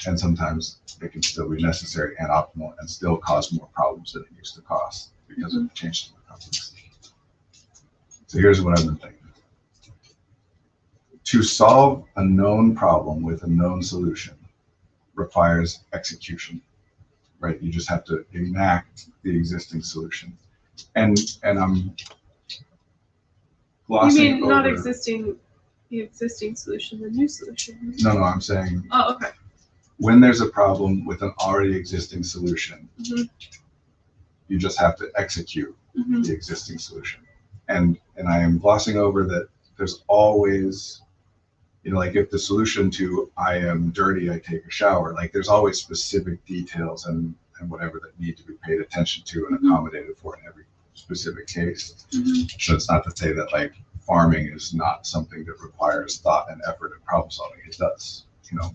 And sometimes it can still be necessary and optimal and still cause more problems than it used to cause because of the change in the problems. So here's what I've been thinking. To solve a known problem with a known solution requires execution, right? You just have to enact the existing solution. and I'm You glossing mean not over. the existing solution, the new solution? No, I'm saying Oh, okay. when there's a problem with an already existing solution, Mm-hmm. you just have to execute Mm-hmm. the existing solution. And I am glossing over that there's always, like if the solution to I am dirty, I take a shower, like there's always specific details and whatever that need to be paid attention to and accommodated for in every specific case. Mm-hmm. So it's not to say that like farming is not something that requires thought and effort and problem solving. It does.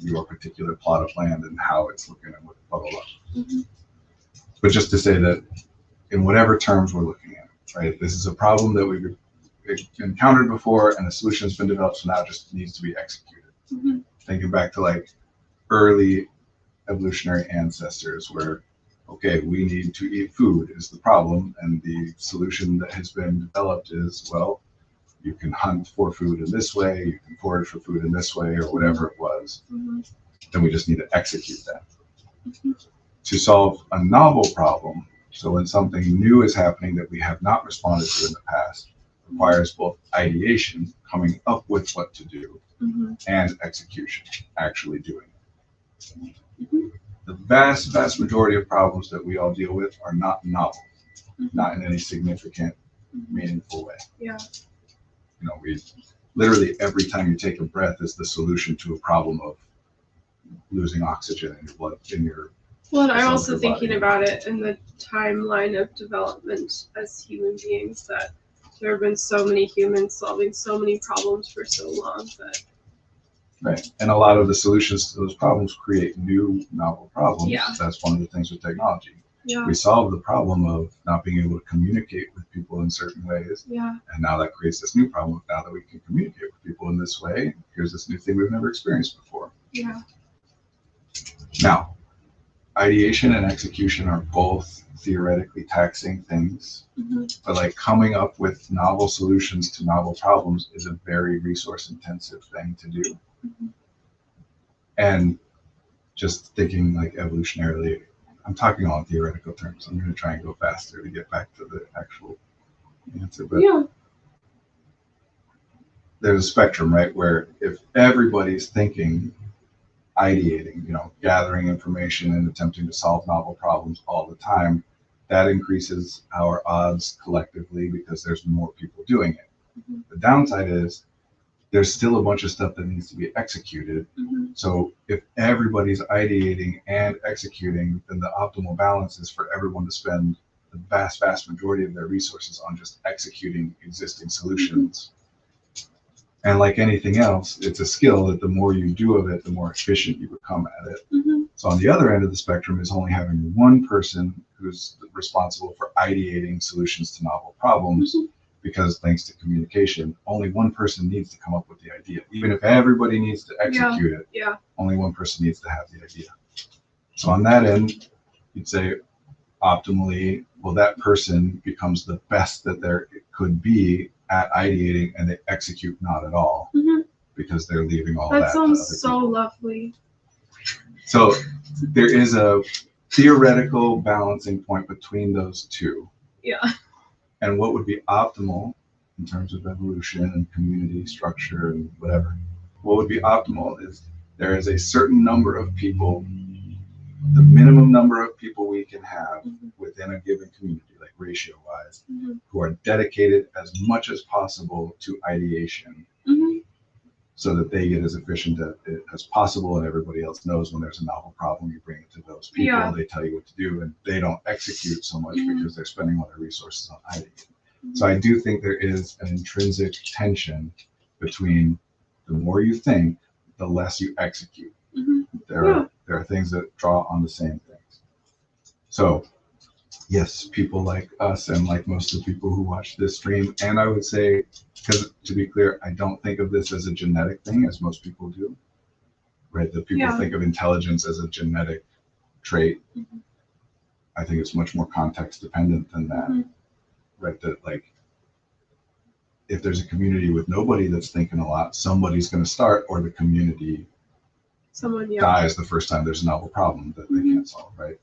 Your particular plot of land and how it's looking and what blah, blah, blah. Mm-hmm. But just to say that in whatever terms we're looking at, right? This is a problem that we've encountered before and a solution has been developed, so now it just needs to be executed. Mm-hmm. Thinking back to like early evolutionary ancestors where, okay, we need to eat food is the problem, and the solution that has been developed is, well, you can hunt for food in this way, you can forage for food in this way, or whatever it was. Mm-hmm. Then we just need to execute that. Mm-hmm. To solve a novel problem, so when something new is happening that we have not responded to in the past, requires both ideation, coming up with what to do, Mm-hmm. and execution, actually doing it. Mm-hmm. The vast majority of problems that we all deal with are not novel, Mm-hmm. not in any significant, meaningful way. Yeah. We literally every time you take a breath is the solution to a problem of losing oxygen in your blood, Well, and I'm cells also of your thinking body. about it in the timeline of development as human beings, that there have been so many humans solving so many problems for so long that. Right. And a lot of the solutions to those problems create new novel problems. Yeah. That's one of the things with technology. Yeah. We solve the problem of not being able to communicate with people in certain ways. Yeah. And now that creates this new problem. Now that we can communicate with people in this way, here's this new thing we've never experienced before. Yeah. Now, ideation and execution are both theoretically taxing things, Mm-hmm. but like coming up with novel solutions to novel problems is a very resource intensive thing to do. Mm-hmm. And just thinking like evolutionarily, I'm talking all in theoretical terms. I'm going to try and go faster to get back to the actual answer. But Yeah. there's a spectrum, right? Where if everybody's thinking, ideating, gathering information and attempting to solve novel problems all the time, that increases our odds collectively because there's more people doing it. Mm-hmm. The downside is there's still a bunch of stuff that needs to be executed. Mm-hmm. So if everybody's ideating and executing, then the optimal balance is for everyone to spend the vast majority of their resources on just executing existing solutions. And like anything else, it's a skill that the more you do of it, the more efficient you become at it. Mm-hmm. So on the other end of the spectrum is only having one person who's responsible for ideating solutions to novel problems. Mm-hmm. Because thanks to communication, only one person needs to come up with the idea. Even if everybody needs to execute it, Yeah. only one person needs to have the idea. So on that end, you'd say optimally, well, that person becomes the best that there could be at ideating, and they execute not at all, Mm-hmm. because they're leaving all That that to sounds other so people. lovely. So there is a theoretical balancing point between those two. Yeah. And what would be optimal in terms of evolution and community structure and whatever, what would be optimal is there is a certain number of people, the minimum number of people we can have Mm-hmm. within a given community, like ratio wise, Mm-hmm. who are dedicated as much as possible to ideation, Mm-hmm. so that they get as efficient as possible, and everybody else knows when there's a novel problem, you bring it to those people, Yeah. they tell you what to do, and they don't execute so much Mhm. because they're spending all their resources on ideation. So I do think there is an intrinsic tension between the more you think, the less you execute. Mm-hmm. There are things that draw on the same things. So yes, people like us and like most of the people who watch this stream, and I would say, because to be clear, I don't think of this as a genetic thing as most people do, right? That people Yeah. think of intelligence as a genetic trait. Mhm. I think it's much more context dependent than that, Mhm. right? That like, if there's a community with nobody that's thinking a lot, somebody's going to start, or the community Someone, yeah. dies the first time there's a novel problem that they Mhm. can't solve, right?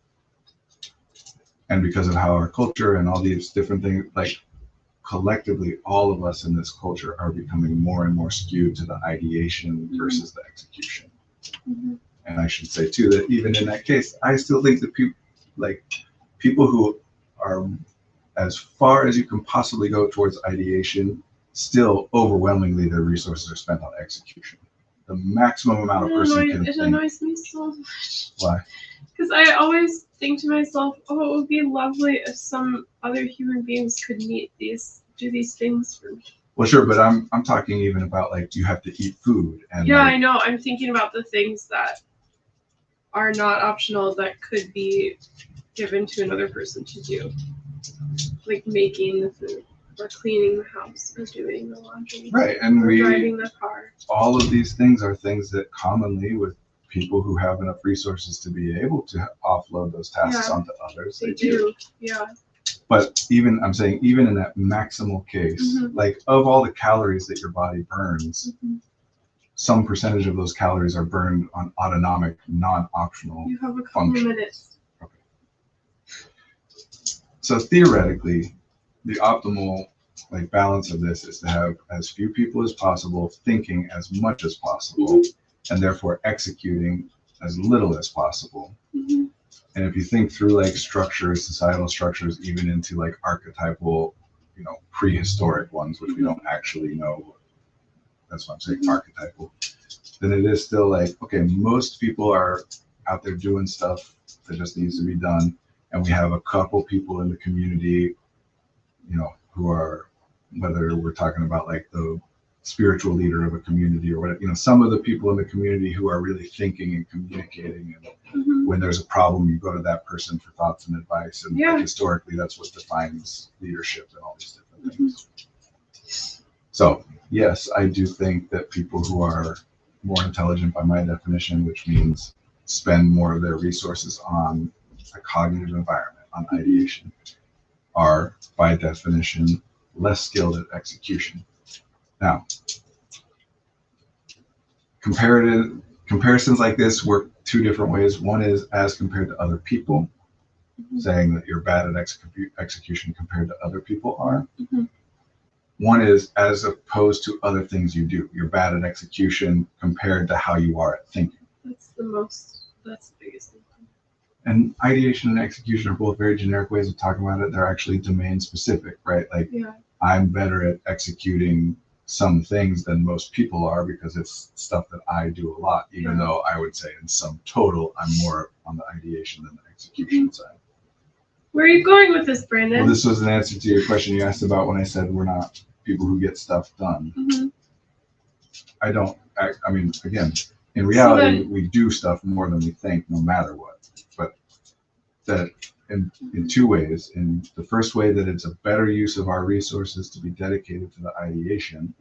And because of how our culture and all these different things, like collectively, all of us in this culture are becoming more and more skewed to the ideation versus the execution. And I should say too that even in that case, I still think that people who are as far as you can possibly go towards ideation, still overwhelmingly their resources are spent on execution. The maximum amount of person can it think. annoys me so much. Why? Because I always think to myself, oh, it would be lovely if some other human beings could do these things for me. Well, sure, but I'm talking even about like you have to eat food and yeah, like, I know. I'm thinking about the things that are not optional that could be given to another person to do, like making the food or cleaning the house or doing the laundry, right, and or driving the car. All of these things are things that commonly with people who have enough resources to be able to offload those tasks onto others, they do. Yeah. But I'm saying even in that maximal case, like of all the calories that your body burns, some percentage of those calories are burned on autonomic, non-optional You have a couple of minutes. Okay. So theoretically, the optimal balance of this is to have as few people as possible thinking as much as possible, and therefore executing as little as possible. And if you think through structures, societal structures, even into archetypal, prehistoric ones, which we don't actually know, that's why I'm saying archetypal, then it is still okay, most people are out there doing stuff that just needs to be done. And we have a couple people in the community, who are, whether we're talking about the spiritual leader of a community or whatever, some of the people in the community who are really thinking and communicating, and when there's a problem, you go to that person for thoughts and advice. And historically, that's what defines leadership and all these different things. So yes, I do think that people who are more intelligent by my definition, which means spend more of their resources on a cognitive environment, on ideation, are by definition less skilled at execution. Now, comparisons like this work two different ways. One is as compared to other people, saying that you're bad at execution compared to other people are. One is as opposed to other things you do. You're bad at execution compared to how you are at thinking. That's the biggest thing. And ideation and execution are both very generic ways of talking about it. They're actually domain specific, right? I'm better at executing some things than most people are because it's stuff that I do a lot, even though I would say in sum total, I'm more on the ideation than the execution side. Where are you going with this, Brandon? Well, this was an answer to your question you asked about when I said we're not people who get stuff done. I mean, again, in reality, we do stuff more than we think, no matter what. But that in two ways. In the first way, that it's a better use of our resources to be dedicated to the ideation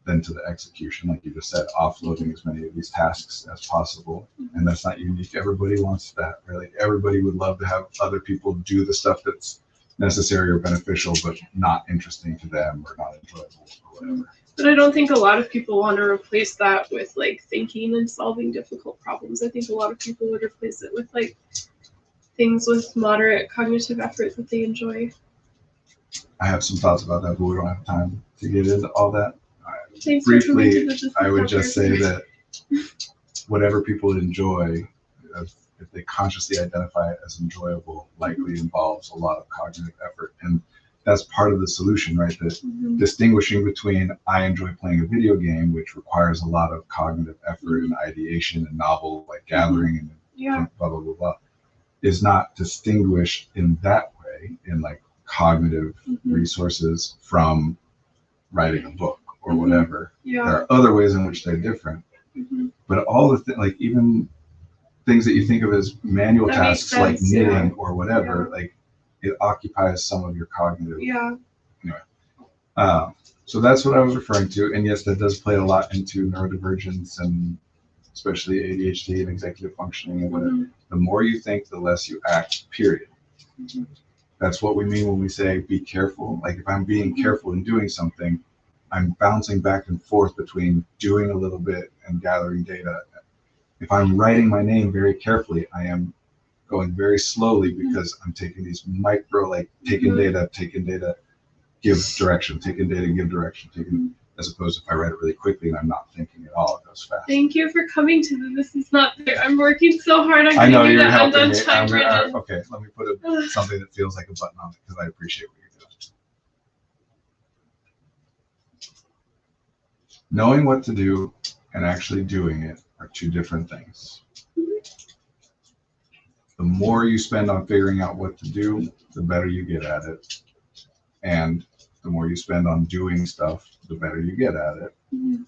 than to the execution, like you just said, offloading as many of these tasks as possible. And that's not unique. Everybody wants that, right? Everybody would love to have other people do the stuff that's necessary or beneficial, but not interesting to them or not enjoyable or whatever. But I don't think a lot of people want to replace that with thinking and solving difficult problems. I think a lot of people would replace it with things with moderate cognitive effort that they enjoy. I have some thoughts about that, but we don't have time to get into all that. Thanks. Briefly, I would just say that whatever people enjoy, if they consciously identify it as enjoyable, likely involves a lot of cognitive effort. And that's part of the solution, right? That distinguishing between I enjoy playing a video game, which requires a lot of cognitive effort and ideation and novel gathering and blah, blah, blah, blah, is not distinguished in that way in cognitive resources from writing a book or whatever. There are other ways in which they're different. But all the even things that you think of as manual tasks like knitting or whatever, it occupies some of your cognitive. Anyway, so that's what I was referring to. And yes, that does play a lot into neurodivergence and especially ADHD and executive functioning and whatever. The more you think, the less you act, period. That's what we mean when we say be careful. If I'm being careful in doing something, I'm bouncing back and forth between doing a little bit and gathering data. If I'm writing my name very carefully, I am going very slowly because I'm taking these micro, like taking data, give direction, taking data, give direction, as opposed to if I write it really quickly and I'm not thinking at all, it goes fast. Thank you for coming to the This Is Not Fair. I'm working so hard on I know getting you're the helping undone me. time written. Okay, let me put something that feels like a button on it because I appreciate what you're doing. Knowing what to do and actually doing it are two different things. The more you spend on figuring out what to do, the better you get at it. And the more you spend on doing stuff, the better you get at it. And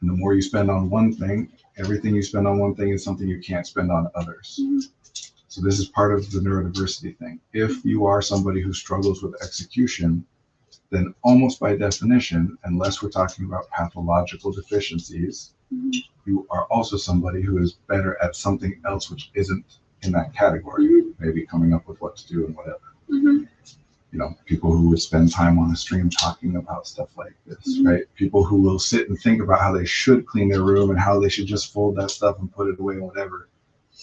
the more you spend on one thing, everything you spend on one thing is something you can't spend on others. So this is part of the neurodiversity thing. If you are somebody who struggles with execution, then almost by definition, unless we're talking about pathological deficiencies, you are also somebody who is better at something else which isn't in that category, maybe coming up with what to do and whatever. You know, people who would spend time on a stream talking about stuff like this, right? People who will sit and think about how they should clean their room and how they should just fold that stuff and put it away and whatever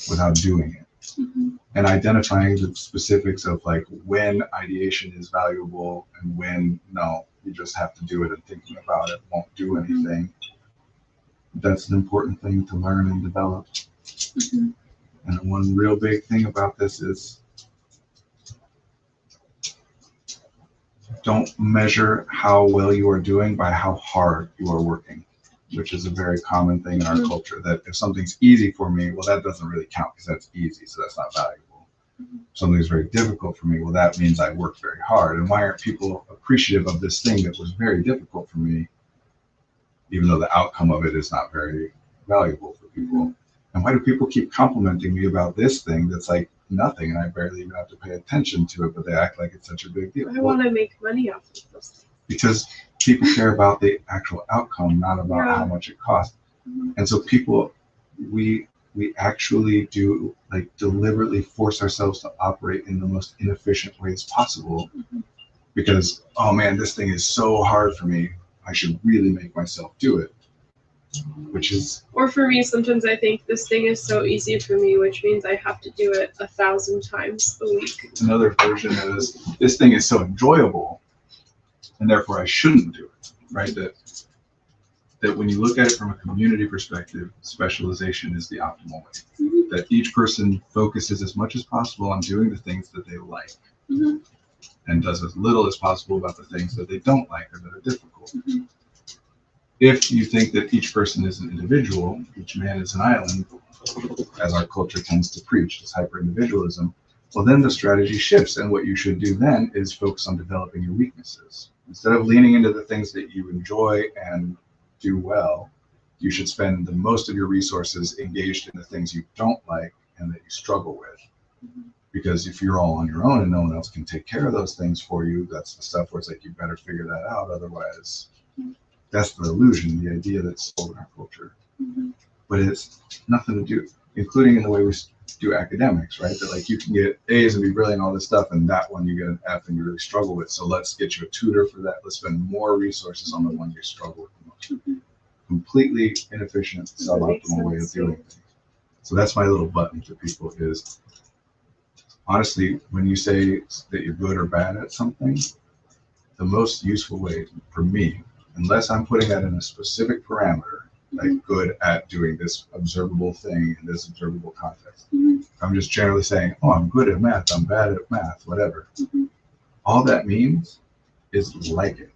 without doing it. And identifying the specifics of like when ideation is valuable and when no, you just have to do it and thinking about it won't do anything. That's an important thing to learn and develop. And one real big thing about this is don't measure how well you are doing by how hard you are working, which is a very common thing in our culture, that if something's easy for me, well, that doesn't really count because that's easy, so that's not valuable. If something's very difficult for me, well, that means I worked very hard. And why aren't people appreciative of this thing that was very difficult for me, even though the outcome of it is not very valuable for people? And why do people keep complimenting me about this thing that's like nothing and I barely even have to pay attention to it, but they act like it's such a big deal? I want to make money off of those things. Because people care about the actual outcome, not about how much it costs. And so people, we actually do like deliberately force ourselves to operate in the most inefficient ways possible because, oh man, this thing is so hard for me. I should really make myself do it. Which is, or for me, sometimes I think this thing is so easy for me, which means I have to do it 1,000 times a week. Another version is this thing is so enjoyable, and therefore I shouldn't do it. Right? That when you look at it from a community perspective, specialization is the optimal way. That each person focuses as much as possible on doing the things that they like, and does as little as possible about the things that they don't like or that are difficult. If you think that each person is an individual, each man is an island, as our culture tends to preach, this hyper-individualism, well, then the strategy shifts. And what you should do then is focus on developing your weaknesses. Instead of leaning into the things that you enjoy and do well, you should spend the most of your resources engaged in the things you don't like and that you struggle with. Because if you're all on your own and no one else can take care of those things for you, that's the stuff where it's like, you better figure that out. Otherwise, that's the illusion, the idea that's sold in our culture. But it's nothing to do, including in the way we do academics, right? That like you can get A's and be brilliant, all this stuff, and that one you get an F and you really struggle with. So let's get you a tutor for that. Let's spend more resources on the one you struggle with the most. Completely inefficient, suboptimal way of doing things. So that's my little button to people is, honestly, when you say that you're good or bad at something, the most useful way for me, unless I'm putting that in a specific parameter, like good at doing this observable thing in this observable context. I'm just generally saying, oh, I'm good at math, I'm bad at math, whatever. All that means is like it.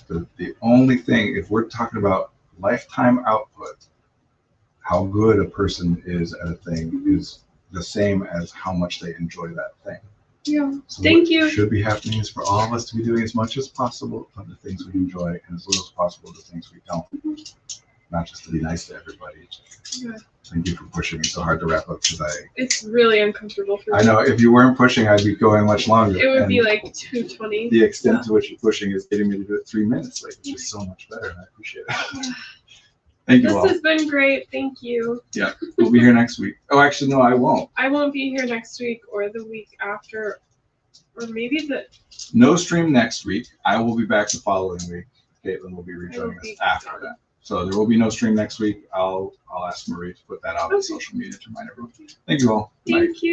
The only thing, if we're talking about lifetime output, how good a person is at a thing is the same as how much they enjoy that thing. Yeah. So Thank you. What should be happening is for all of us to be doing as much as possible of the things we enjoy and as little as possible of the things we don't. Not just to be nice to everybody. Yeah. Thank you for pushing me so hard to wrap up because it's really uncomfortable for me. I know if you weren't pushing, I'd be going much longer. It would be like 2:20. The extent to which you're pushing is getting me to do it 3 minutes, like, which is so much better, and I appreciate it. Thank you all. This has been great. Thank you. Yeah, we'll be here next week. Oh, actually, no, I won't. I won't be here next week or the week after, or maybe No stream next week. I will be back the following week. Caitlin will be rejoining us after that. So there will be no stream next week. I'll ask Marie to put that out on social media to remind everyone. Thank you all. Bye. Thank you.